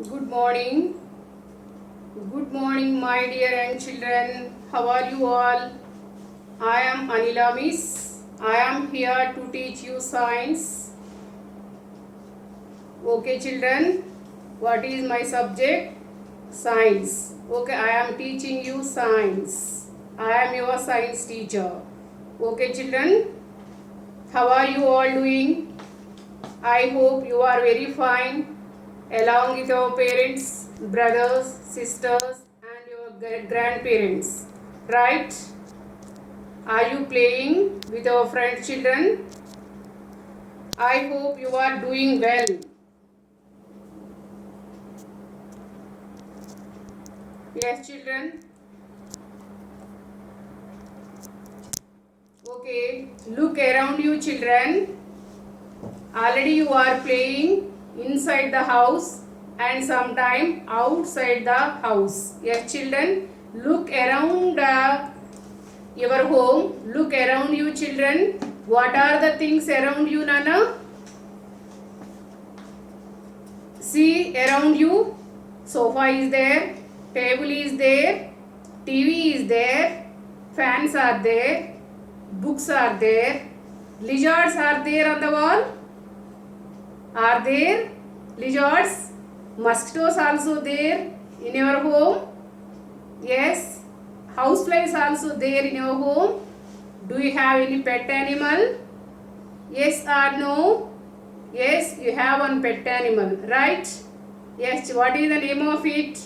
Good morning. Good morning, my dear young children. How are you all? I am Anila Miss. I am here to teach you science. Okay, children. What is my subject? Science. Okay, I am teaching you science. I am your science teacher. Okay, children. How are you all doing? I hope you are very fine along with your parents, brothers, sisters, and your grandparents. Right? Are you playing with your friends, children? I hope you are doing well. Yes, children. Okay. Look around you, children. Already you are playing inside the house and sometime outside the house. Yes, children. Look around your home. Look around you, children. What are the things around you, Nana? See around you. Sofa is there. Table is there. TV is there. Fans are there. Books are there. Lizards are there on the wall. Are there lizards? Mosquitoes also there in your home? Yes. Houseflies also there in your home? Do you have any pet animal? Yes or no? Yes, you have one pet animal, right? Yes, what is the name of it?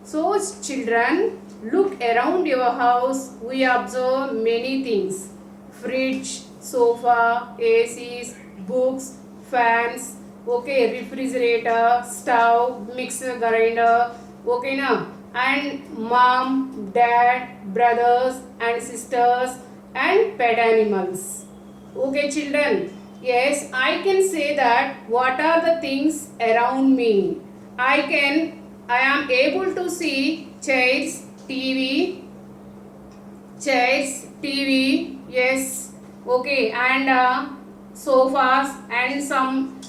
So, children, look around your house. We observe many things. Fridge, sofa, ACs, books, fans, okay, refrigerator, stove, mixer grinder, okay na? And mom, dad, brothers and sisters and pet animals. Okay, children. Yes, I can say that what are the things around me. I am able to see chairs, TV, yes, okay, and sofas and some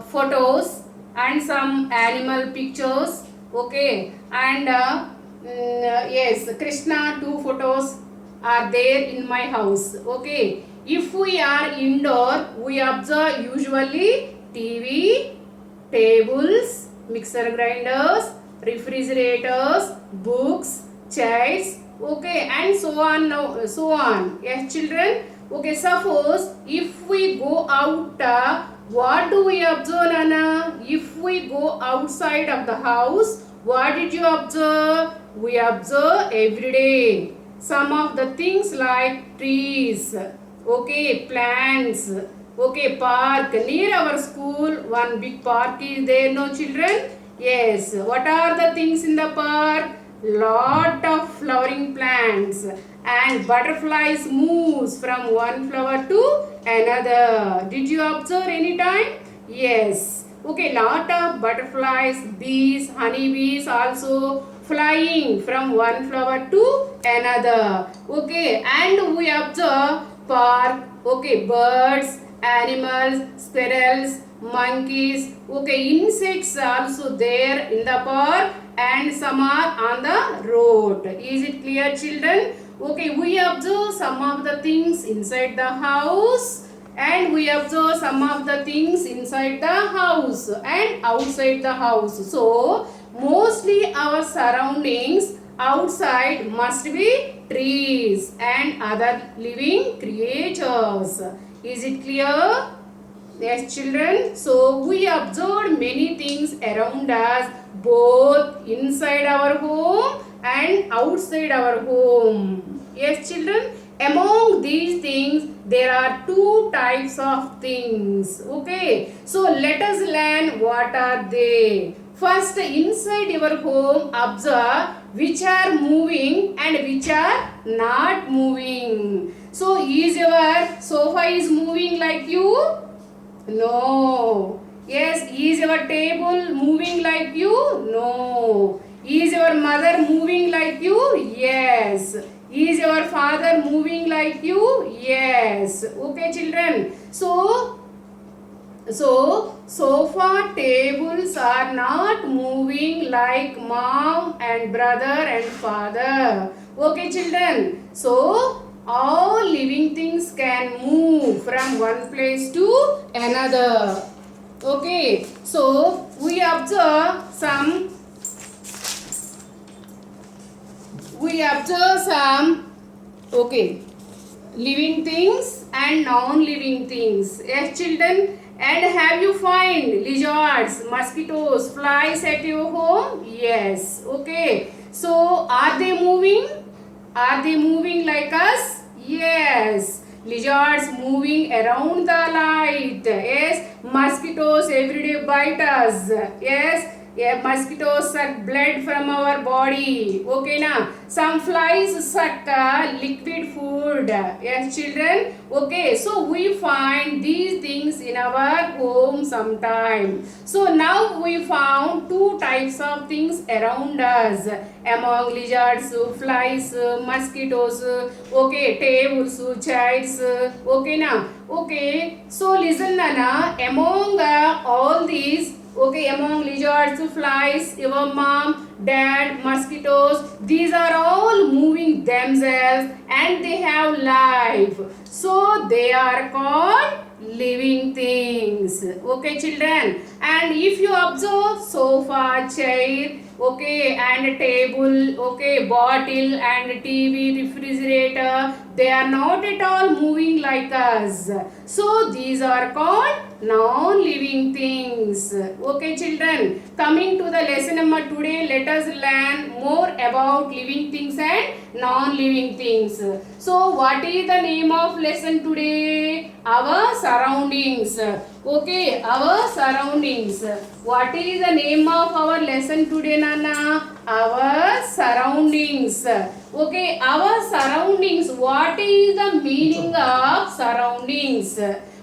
photos and some animal pictures, okay, and yes, Krishna two photos are there in my house, okay. If we are indoor, we observe usually TV, tables, mixer grinders, refrigerators, books, chairs, okay, and so on. Now, so on. Yes, children. Okay, suppose if we go out, what do we observe, Nana? If we go outside of the house, what did you observe? We observe every day. Some of the things like trees, okay, plants, okay, park. Near our school, one big park is there, no children? Yes. What are the things in the park? Lot of flowering plants and butterflies moves from one flower to another. Did you observe any time? Yes. Okay, lot of butterflies, bees, honeybees also flying from one flower to another. Okay, and we observe park, okay, birds, animals, squirrels, monkeys, okay, insects also there in the park and some are on the road. Is it clear, children? Okay, we observe some of the things inside the house and we observe some of the things inside the house and outside the house. So, mostly our surroundings outside must be trees and other living creatures. Is it clear? Yes, children. So, we observed many things around us, both inside our home and outside our home. Yes, children. Among these things, there are two types of things. Okay. So, let us learn what are they. First, inside your home, observe which are moving and which are not moving. So, is your sofa is moving like you? No. Yes, is your table moving like you? No. Is your mother moving like you? Yes. Is your father moving like you? Yes. Okay, children. So sofa tables are not moving like mom and brother and father. Okay, children. So, all living things can move from one place to another. Okay, so we observe some okay, living things and non-living things. Yes, children. And have you find lizards, mosquitoes, flies at your home? Yes. Okay. So are they moving? Are they moving like us? Yes. Lizards moving around the light. Yes. Mosquitoes every day bite us. Yes. Yeah, mosquitoes suck blood from our body. Okay, na? Some flies suck liquid food. Yes, children. Okay, so we find these things in our home sometime. So now we found two types of things around us. Among lizards, flies, mosquitoes. Okay, tables, chairs. Okay, na? Okay, so listen, Nana. Among all these. Okay, among lizards, flies, your mom, dad, mosquitoes, these are all moving themselves and they have life. So they are called living things. Okay, children. And if you observe sofa, chair, okay, and table, okay, bottle and TV, refrigerator, they are not at all moving like us. So these are called non-living things. Okay, children. Coming to the lesson number today, let us learn more about living things and non-living things. So what is the name of lesson today? Our surroundings. Okay, our surroundings. What is the name of our lesson today, Nana? Our surroundings. Okay, our surroundings. What is the meaning of surroundings?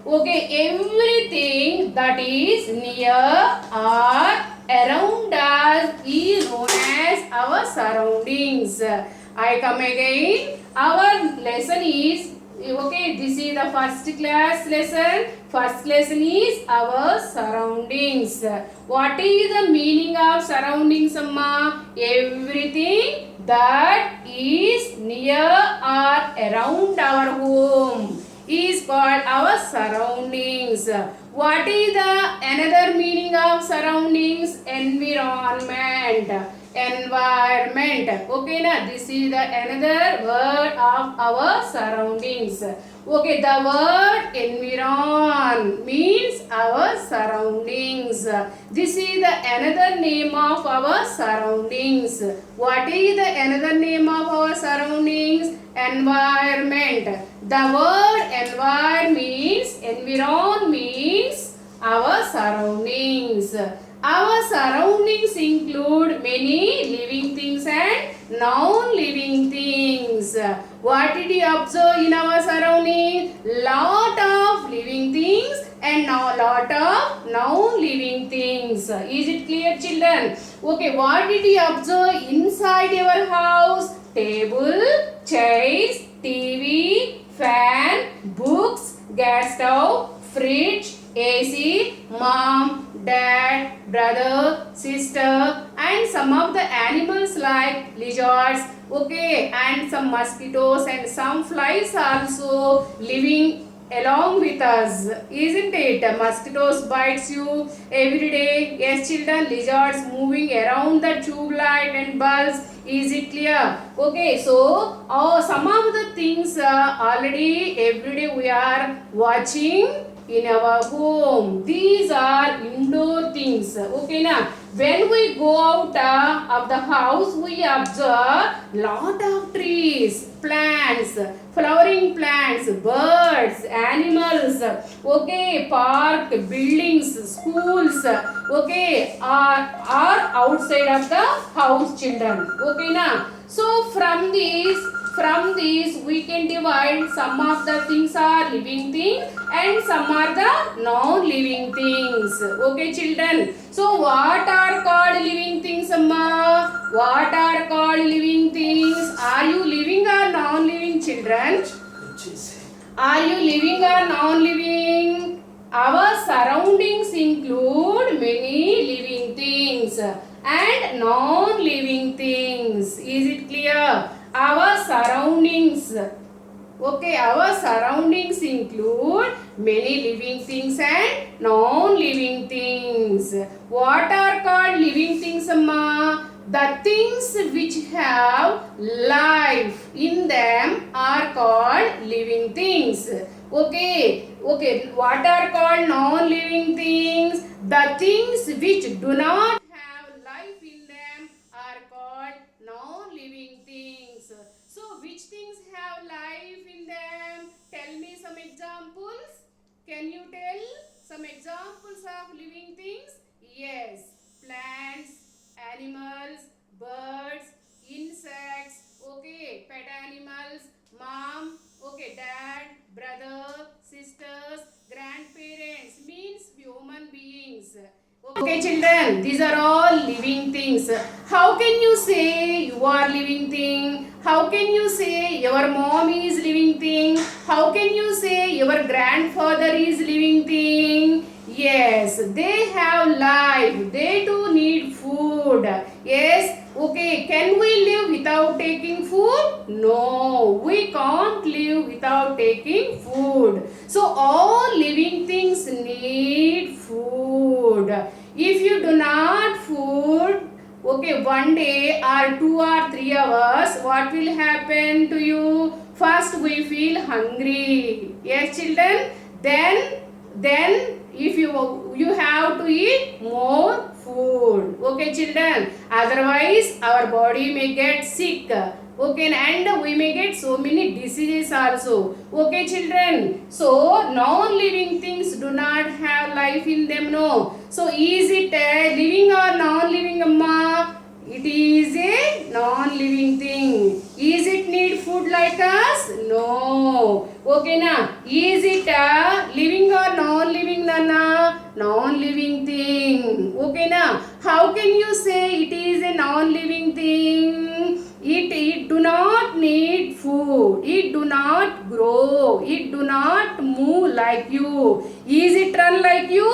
Okay, everything that is near or around us is known as our surroundings. I come again. Our lesson is, okay, this is the first class lesson. First lesson is our surroundings. What is the meaning of surroundings, Amma? Everything that is near or around our home is called our surroundings. What is the another meaning of surroundings? Environment. Environment. Okay, na? This is the another word of our surroundings. Okay, the word environ means our surroundings. This is the another name of our surroundings. What is the another name of our surroundings? Environment. The word environ means our surroundings. Our surroundings include many living things and non-living things. What did you observe in our surroundings? Lot of living things and lot of non-living things. Is it clear, children? Okay, what did you observe inside your house? Table, chairs, TV, fan, books, gas stove, fridge, AC, mom, dad, brother, sister, and some of the animals like lizards, okay, and some mosquitoes and some flies also living along with us, isn't it? Mosquitoes bites you every day. Yes, children. Lizards moving around the tube light and bulbs. Is it clear? Okay, so some of the things already every day we are watching in our home. These are indoor things. Okay, now when we go out of the house, we observe lot of trees, plants, flowering plants, birds, animals. Okay, park, buildings, schools. Okay, are outside of the house, children. Okay, now so from these we can divide some of the things are living things and some are the non-living things. Okay, children. So what are called living things, Amma? What are called living things? Are you living or non-living, children? Are you living or non-living? Our surroundings include many living things and non-living things. Is it clear? Our surroundings. Okay, our surroundings include many living things and non-living things. What are called living things, Amma? The things which have life in them are called living things. Okay, what are called non-living things? The things which do not have life in them are called non-living things. So, which things have life in them? Tell me some examples. Can you tell some examples of living things? Yes, plants, animals, birds, insects, okay, pet animals, mom, okay, dad, brother, sisters, grandparents, means human beings. Okay, children, these are all living things. How can you say you are living thing? How can you say your mom is living thing? How can you say your grandfather is living thing? Yes, they have life. They do need food. Yes, okay. Can we live without taking food? No, we can't live without taking food. So all living things need food. If you do not food, okay, one day or 2 or 3 hours, what will happen to you? First we feel hungry. Yes, children. Then if you have to eat more food. Okay, children. Otherwise our body may get sick. Okay, and we may get so many diseases also. Okay, children. So non-living things do not have life in them. No. So is it a living or non-living, Amma? It is a non-living thing. Is it need food like us? No. Okay, na? Is it a living or non-living, Nana? Non-living thing. Okay, na? How can you say it is a non-living thing? It do not need food. It do not grow. It do not move like you. Is it run like you?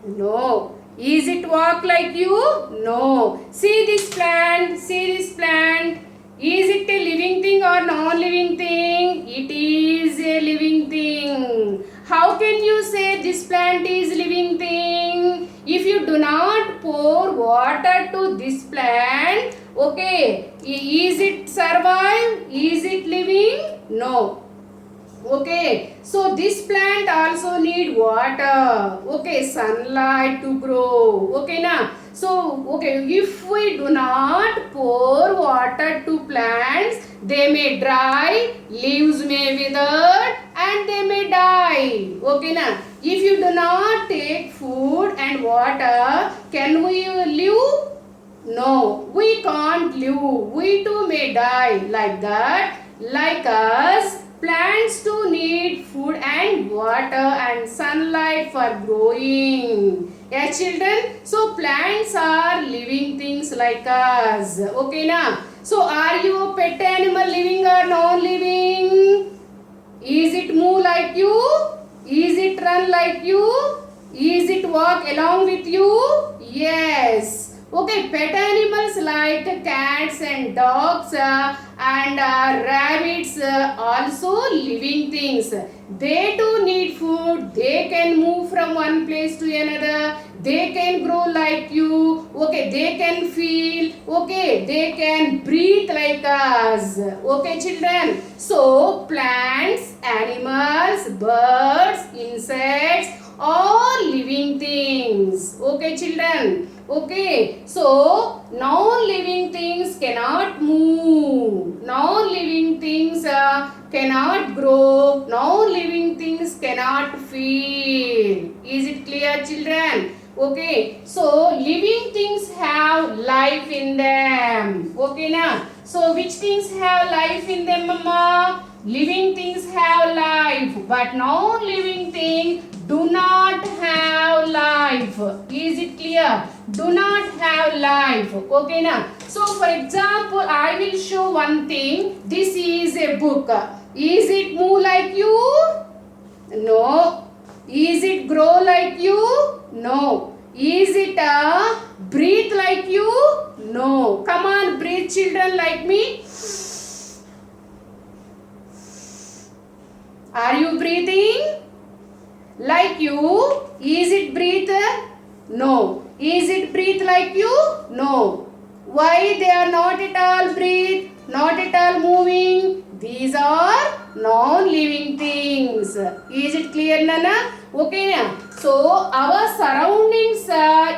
No. Is it walk like you? No. See this plant. See this plant. Is it a living thing or non-living thing? It is a living thing. How can you say this plant is living thing? If you do not pour water to this plant, okay, is it survive? Is it living? No. Okay, so this plant also need water. Okay, sunlight to grow. Okay, na? So, okay, if we do not pour water to plants, they may dry, leaves may wither, and they may die. Okay, na? If you do not take food and water, can we live? No, we can't live. We too may die like that. Like us, plants too need food and water and sunlight for growing. Yes, children. So plants are living things like us. Okay, na? So are you a pet animal, living or non-living? Is it move like you? Is it run like you? Is it walk along with you? Yes. Okay, pet animals like cats and dogs and rabbits also living things. They too need food. They can move from one place to another. They can grow like you. Okay, they can feel. Okay, they can breathe like us. Okay, children. So plants, animals, birds, insects, all living things. Okay, children. Okay, so non-living things cannot move. Non-living things cannot grow. Non-living things cannot feel. Is it clear, children? Okay, so living things have life in them. Okay, now. So which things have life in them, Mama? Living things have life, but non-living things do not have life. Is it clear? Do not have life. Okay, now. So for example, I will show one thing. This is a book. Is it move like you? No. Is it grow like you? No. Is it breathe like you? No. Come on, breathe children like me. Are you breathing like you? Is it breathe? No. Is it breathe like you? No. Why they are not at all breathe? Not at all moving? These are non-living things. Is it clear, Nana? Okay. So our surroundings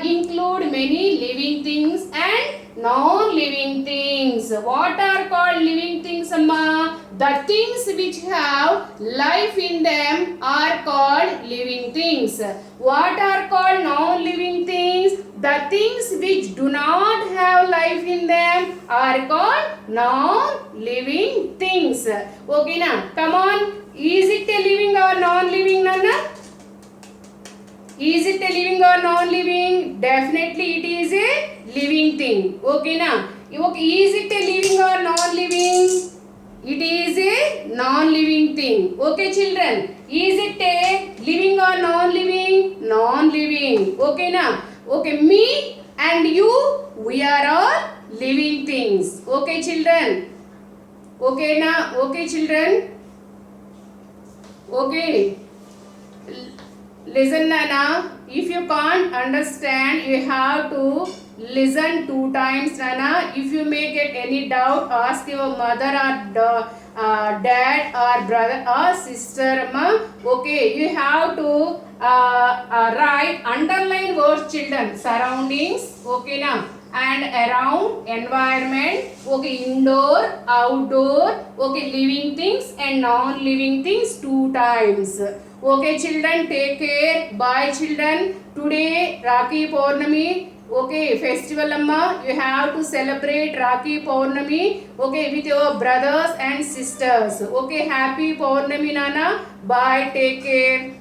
include many living things and non-living things. What are called living things, Amma? The things which have life in them are called living things. What are called non-living things? The things which do not have life in them are called non-living things. Okay, now come on. Is it a living or non-living, Nana? Is it a living or non-living? Definitely it is a living thing. Okay, now. Okay, is it a living or non-living? It is a non-living thing. Okay, children. Is it a living or non-living? Non-living. Okay, now. Okay, me and you, we are all living things. Okay, children. Okay, now. Okay, children. Okay. Listen, Nana. If you can't understand, you have to listen 2 times, Nana. If you may get any doubt, ask your mother or dad or brother or sister, ma. Okay, you have to write underline words, children. Surroundings, okay, now. And around, environment, okay, indoor, outdoor, okay, living things and non-living things 2 times. Okay, children, take care. Bye, children. Today, Rakhi Purnami. Okay, festival, Amma. You have to celebrate Rakhi Purnami. Okay, with your brothers and sisters. Okay, happy Purnami, Nana. Bye, take care.